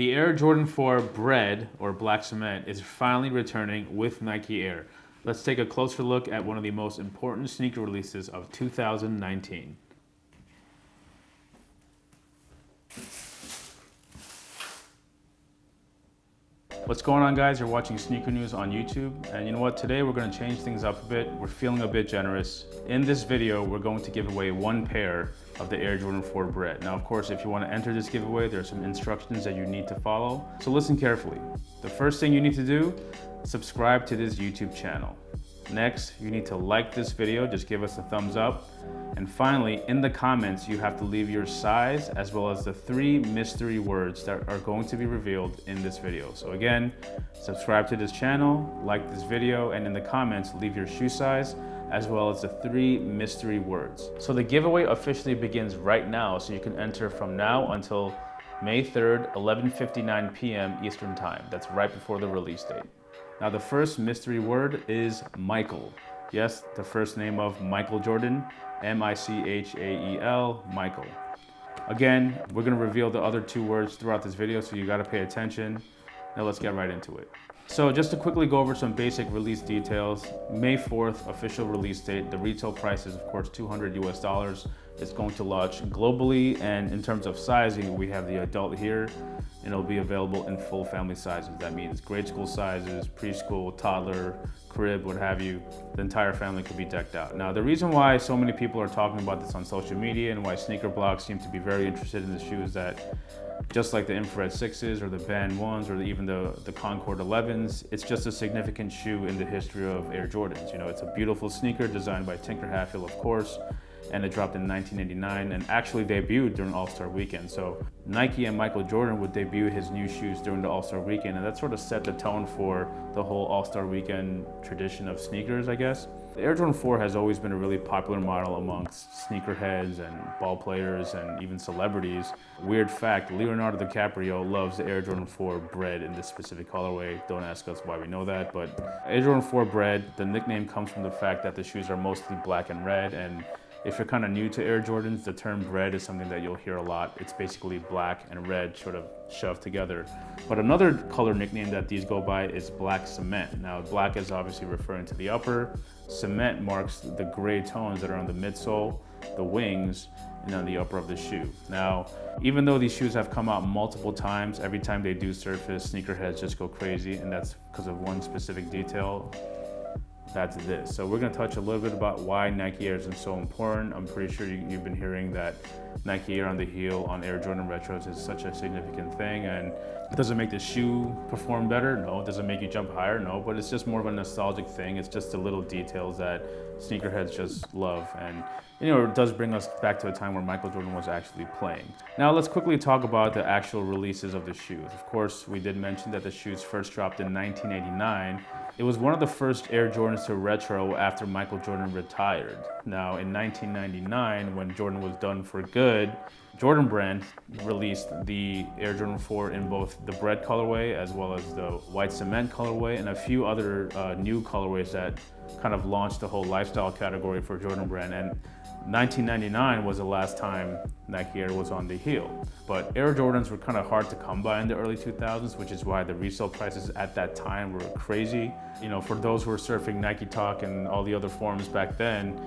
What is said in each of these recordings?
The Air Jordan 4 Bred, or Black Cement, is finally returning with Nike Air. Let's take a closer look at one of the most important sneaker releases of 2019. What's going on, guys? You're watching Sneaker News on YouTube, and you know what? Today we're going to change things up a bit. We're feeling a bit generous. In this video, we're going to give away one pair of the Air Jordan 4 Bred. Now, of course, if you want to enter this giveaway, there are some instructions that you need to follow. So listen carefully. The first thing you need to do, subscribe to this YouTube channel. Next, you need to like this video, just give us a thumbs up. And finally, in the comments, you have to leave your size as well as the 3 mystery words that are going to be revealed in this video. So again, subscribe to this channel, like this video, and in the comments, leave your shoe size as well as the 3 mystery words. So the giveaway officially begins right now, so you can enter from now until May 3rd, 11:59 p.m. Eastern Time. That's right before the release date. Now, the first mystery word is Michael. Yes, the first name of Michael Jordan, M-I-C-H-A-E-L, Michael. Again, we're gonna reveal the other 2 words throughout this video, so you gotta pay attention. Now let's get right into it. So just to quickly go over some basic release details, May 4th, official release date. The retail price is, of course, $200 US. It's going to launch globally, and in terms of sizing, we have the adult here, and it'll be available in full family sizes. That means grade school sizes, preschool, toddler, crib, what have you. The entire family could be decked out. Now, the reason why so many people are talking about this on social media and why sneaker blogs seem to be very interested in the shoe is that just like the Infrared 6s or the Band 1s or even the Concord 11s, it's just a significant shoe in the history of Air Jordans. You know, it's a beautiful sneaker designed by Tinker Hatfield, of course, and it dropped in 1989 and actually debuted during All-Star Weekend. So Nike and Michael Jordan would debut his new shoes during the All-Star Weekend, and that sort of set the tone for the whole All-Star Weekend tradition of sneakers, I guess. The Air Jordan 4 has always been a really popular model amongst sneakerheads and ball players and even celebrities. Weird fact, Leonardo DiCaprio loves the Air Jordan 4 Bred in this specific colorway. Don't ask us why we know that, but Air Jordan 4 Bred, the nickname comes from the fact that the shoes are mostly black and red, and if you're kind of new to Air Jordans, the term Bred is something that you'll hear a lot. It's basically black and red sort of shoved together. But another color nickname that these go by is Black Cement. Now, black is obviously referring to the upper. Cement marks the gray tones that are on the midsole, the wings, and on the upper of the shoe. Now, even though these shoes have come out multiple times, every time they do surface, sneakerheads just go crazy, and that's because of one specific detail. That's this. So we're gonna touch a little bit about why Nike Air is so important. I'm pretty sure you've been hearing that Nike Air on the heel on Air Jordan Retros is such a significant thing, and does it make the shoe perform better? No. Does it make you jump higher? No, but it's just more of a nostalgic thing. It's just the little details that sneakerheads just love, and you know, it does bring us back to a time where Michael Jordan was actually playing. Now let's quickly talk about the actual releases of the shoes. Of course, we did mention that the shoes first dropped in 1989. It was one of the first Air Jordans to retro after Michael Jordan retired. Now, in 1999, when Jordan was done for good, Jordan Brand released the Air Jordan 4 in both the Bred colorway as well as the White Cement colorway and a few other new colorways that kind of launched the whole lifestyle category for Jordan Brand. And 1999 was the last time Nike Air was on the heel. But Air Jordans were kind of hard to come by in the early 2000s, which is why the resale prices at that time were crazy. You know, for those who were surfing Nike Talk and all the other forums back then,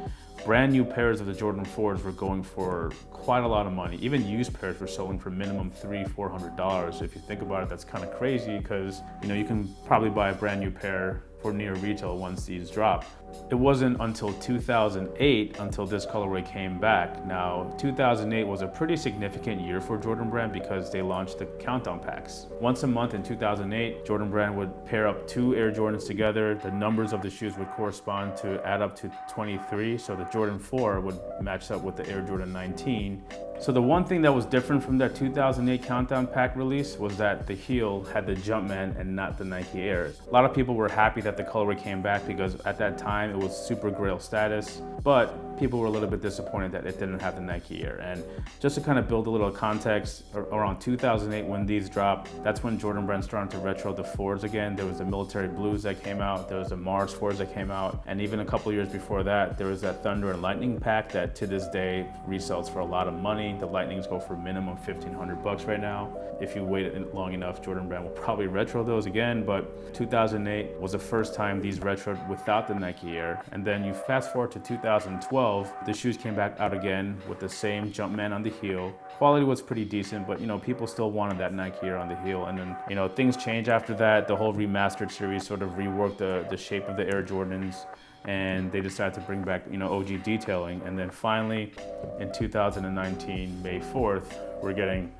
brand new pairs of the Jordan 4s were going for quite a lot of money. Even used pairs were selling for minimum $300-400. If you think about it, that's kind of crazy because, you know, you can probably buy a brand new pair for near retail once these drop. It wasn't until 2008 until this colorway came back. Now, 2008 was a pretty significant year for Jordan Brand because they launched the countdown packs. Once a month in 2008, Jordan Brand would pair up 2 Air Jordans together. The numbers of the shoes would correspond to add up to 23. So the Jordan 4 would match up with the Air Jordan 19. So the one thing that was different from that 2008 countdown pack release was that the heel had the Jumpman and not the Nike Airs. A lot of people were happy that the colorway came back because at that time it was super grail status, but people were a little bit disappointed that it didn't have the Nike Air. And just to kind of build a little context, around 2008 when these dropped, that's when Jordan Brand started to retro the 4s again. There was the Military Blues that came out, there was the Mars 4s that came out, and even a couple years before that, there was that Thunder and Lightning pack that to this day resells for a lot of money. money. The Lightnings go for minimum $1,500 right now. If you wait long enough, Jordan Brand will probably retro those again, but 2008 was the first time these retroed without the Nike Air. And then you fast forward to 2012, the shoes came back out again with the same Jumpman on the heel. Quality was pretty decent, but people still wanted that Nike Air on the heel. And then, things changed after that. The whole remastered series sort of reworked the shape of the Air Jordans, and they decided to bring back, OG detailing. And then finally, in 2019, May 4th, we're getting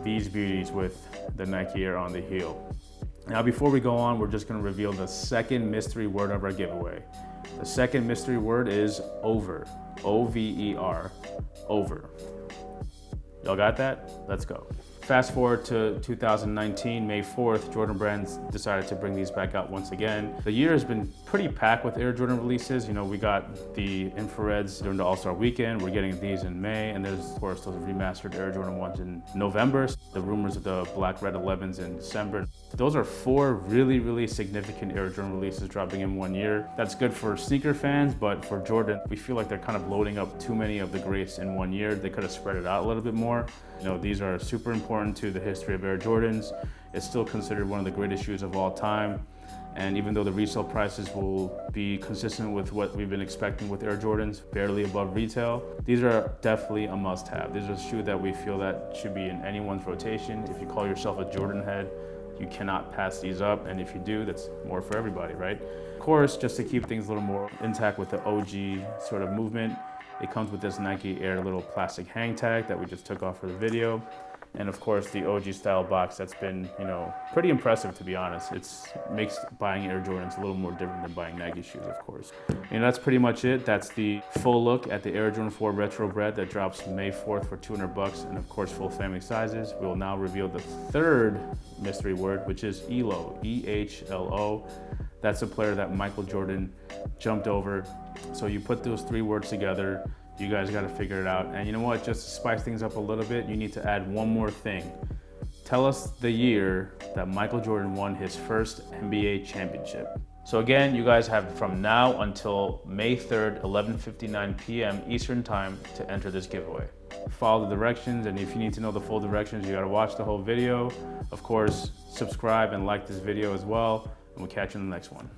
these beauties with the Nike Air on the heel. Now, before we go on, we're just gonna reveal the second mystery word of our giveaway. The second mystery word is over, O-V-E-R, over. Y'all got that? Let's go. Fast forward to 2019, May 4th, Jordan Brand decided to bring these back out once again. The year has been pretty packed with Air Jordan releases. We got the infrareds during the All-Star weekend. We're getting these in May, and there's, of course, those remastered Air Jordan 1s in November. The rumors of the Black Red 11s in December. Those are 4 really, really significant Air Jordan releases dropping in 1 year. That's good for sneaker fans, but for Jordan, we feel like they're kind of loading up too many of the greats in 1 year. They could have spread it out a little bit more. These are super important to the history of Air Jordans. It's still considered one of the greatest shoes of all time. And even though the resale prices will be consistent with what we've been expecting with Air Jordans, barely above retail, these are definitely a must-have. These are a shoe that we feel that should be in anyone's rotation. If you call yourself a Jordan head, you cannot pass these up. And if you do, that's more for everybody, right? Of course, just to keep things a little more intact with the OG sort of movement, it comes with this Nike Air little plastic hang tag that we just took off for the video. And of course, the OG style box that's been, pretty impressive, to be honest. It makes buying Air Jordans a little more different than buying Nike shoes, of course. That's pretty much it. That's the full look at the Air Jordan 4 Retro Bred that drops May 4th for $200, and of course, full family sizes. We will now reveal the third mystery word, which is ELO, E-H-L-O. That's a player that Michael Jordan jumped over. So you put those 3 words together, you guys got to figure it out. And you know what, just to spice things up a little bit, you need to add one more thing. Tell us the year that Michael Jordan won his first NBA championship. So again, you guys have from now until May 3rd, 11:59 p.m. Eastern time to enter this giveaway. Follow the directions, and if you need to know the full directions, you got to watch the whole video. Of course, subscribe and like this video as well, and we'll catch you in the next one.